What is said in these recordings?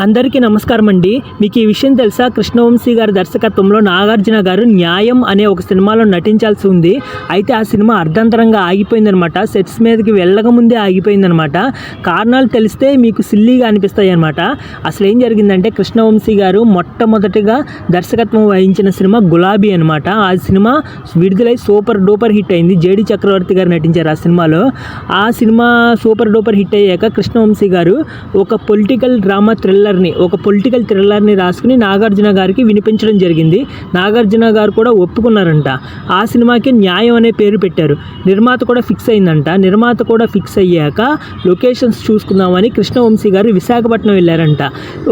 అందరికీ నమస్కారం అండి. మీకు ఈ విషయం తెలుసా? కృష్ణవంశీ గారి దర్శకత్వంలో నాగార్జున గారు న్యాయం అనే ఒక సినిమాలో నటించాల్సి ఉంది. అయితే ఆ సినిమా అర్ధంతరంగా ఆగిపోయిందనమాట. సెట్స్ మీదకి వెళ్ళకముందే ఆగిపోయిందనమాట. కారణాలు తెలిస్తే మీకు సిల్లీగా అనిపిస్తాయి అనమాట. అసలు ఏం జరిగిందంటే కృష్ణవంశీ గారు మొట్టమొదటిగా దర్శకత్వం వహించిన సినిమా గులాబీ అనమాట. ఆ సినిమా విడుదలై సూపర్ డూపర్ హిట్ అయింది. జేడి చక్రవర్తి గారు నటించారు ఆ సినిమాలో. ఆ సినిమా సూపర్ డూపర్ హిట్ అయ్యాక కృష్ణవంశీ గారు ఒక పొలిటికల్ డ్రామా పొలిటికల్ థ్రిల్లర్ని రాసుకుని నాగార్జున గారికి వినిపించడం జరిగింది. నాగార్జున గారు కూడా ఒప్పుకున్నారంట. ఆ సినిమాకి న్యాయం అనే పేరు పెట్టారు. నిర్మాత కూడా ఫిక్స్ అయిందంట. నిర్మాత కూడా ఫిక్స్ అయ్యాక లొకేషన్స్ చూసుకుందామని కృష్ణవంశీ గారు విశాఖపట్నం వెళ్ళారంట.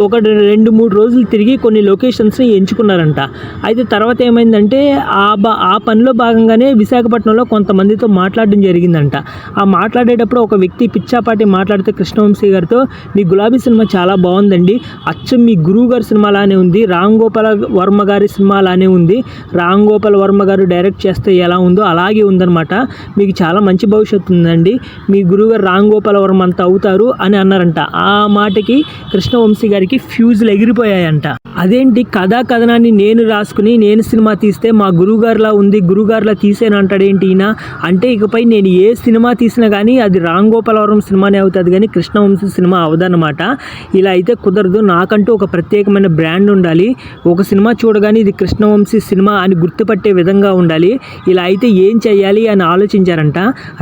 ఒక 2-3 రోజులు తిరిగి కొన్ని లొకేషన్స్ని ఎంచుకున్నారంట. అయితే తర్వాత ఏమైందంటే ఆ పనిలో భాగంగానే విశాఖపట్నంలో కొంతమందితో మాట్లాడడం జరిగిందంట. ఆ మాట్లాడేటప్పుడు ఒక వ్యక్తి పిచ్చాపాటి మాట్లాడితే కృష్ణవంశీ గారితో, మీ గులాబీ సినిమా చాలా బాగుందండి, అచ్చం మీ గురువు గారి సినిమా లానే ఉంది, రామ్ గోపాల్ వర్మ గారి సినిమా లానే ఉంది, రామ్ గోపాల్ వర్మ గారు డైరెక్ట్ చేస్తే ఎలా ఉందో అలాగే ఉందన్నమాట, మీకు చాలా మంచి భవిష్యత్తు ఉందండి, మీ గురువు గారు రామ్ గోపాల్ వర్మ అంతా అవుతారు అని అన్నారంట. ఆ మాటకి కృష్ణవంశీ గారికి ఫ్యూజులు ఎగిరిపోయాయంట. అదేంటి కథనాన్ని నేను రాసుకుని నేను సినిమా తీస్తే మా గురువుగారిలా ఉంది, గురువుగారిలా తీసేను అంటాడేంటి ఈయన అంటే, ఇకపై నేను ఏ సినిమా తీసినా కానీ అది రామ్ గోపాల్ వర్మ సినిమానే అవుతుంది కానీ కృష్ణవంశీ సినిమా అవదన్నమాట. ఇలా అయితే కుదరదు, నాకంటూ ఒక ప్రత్యేకమైన బ్రాండ్ ఉండాలి, ఒక సినిమా చూడగానే ఇది కృష్ణవంశీ సినిమా అని గుర్తుపట్టే విధంగా ఉండాలి, ఇలా అయితే ఏం చేయాలి అని ఆలోచించారంట.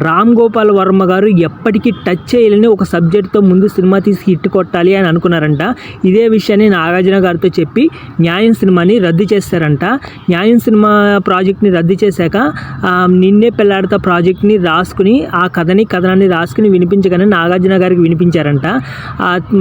రామ్ గోపాల్ వర్మ గారు ఎప్పటికీ టచ్ చేయలేని ఒక సబ్జెక్ట్తో ముందు సినిమా తీసి హిట్ కొట్టాలి అని అనుకున్నారంట. ఇదే విషయాన్ని నాగార్జున గారితో చెప్పి న్యాయం సినిమాని రద్దు చేస్తారంట. న్యాయం సినిమా ప్రాజెక్ట్ని రద్దు చేశాక నిన్నే పెళ్ళాడతా ప్రాజెక్ట్ని రాసుకుని ఆ కథనాన్ని రాసుకుని వినిపించగానే నాగార్జున గారికి వినిపించారంట.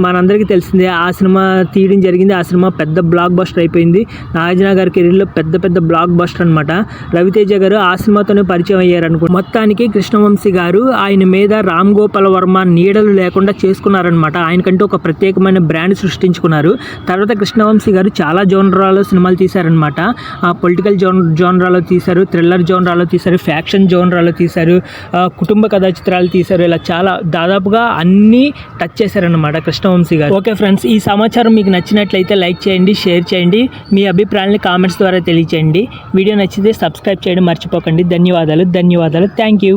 మనందరికీ తెలిసిందే ఆ సినిమా తీయడం జరిగింది. ఆ సినిమా పెద్ద బ్లాక్ బస్టర్ అయిపోయింది. నాగార్జున గారి కెరీర్లో పెద్ద బ్లాక్ బస్టర్ అనమాట. రవితేజ గారు ఆ సినిమాతోనే పరిచయం అయ్యారనుకో. మొత్తానికి కృష్ణవంశీ గారు ఆయన మీద రామ్ గోపాల్ వర్మ నీడలు లేకుండా చేసుకున్నారనమాట. ఆయనకంటూ ఒక ప్రత్యేకమైన బ్రాండ్ సృష్టించుకున్నారు. తర్వాత కృష్ణవంశీ గారు చాలా జోనరాలో సినిమాలు తీశారనమాట. పొలిటికల్ జోనరాలో తీశారు, థ్రిల్లర్ జోనరాలో తీశారు, ఫ్యాక్షన్ జోనరాలో తీశారు, కుటుంబ కథా చిత్రాలు తీశారు. ఇలా చాలా దాదాపుగా అన్నీ టచ్ చేశారనమాట కృష్ణవంశీ గారు. ఓకే ఫ్రెండ్స్, ఈ సమాచారం మీకు నచ్చినట్లయితే లైక్ చేయండి, షేర్ చేయండి, మీ అభిప్రాయాన్ని కామెంట్స్ ద్వారా తెలియచేయండి. వీడియో నచ్చితే సబ్స్క్రైబ్ చేయడం మర్చిపోకండి. ధన్యవాదాలు. Thank you.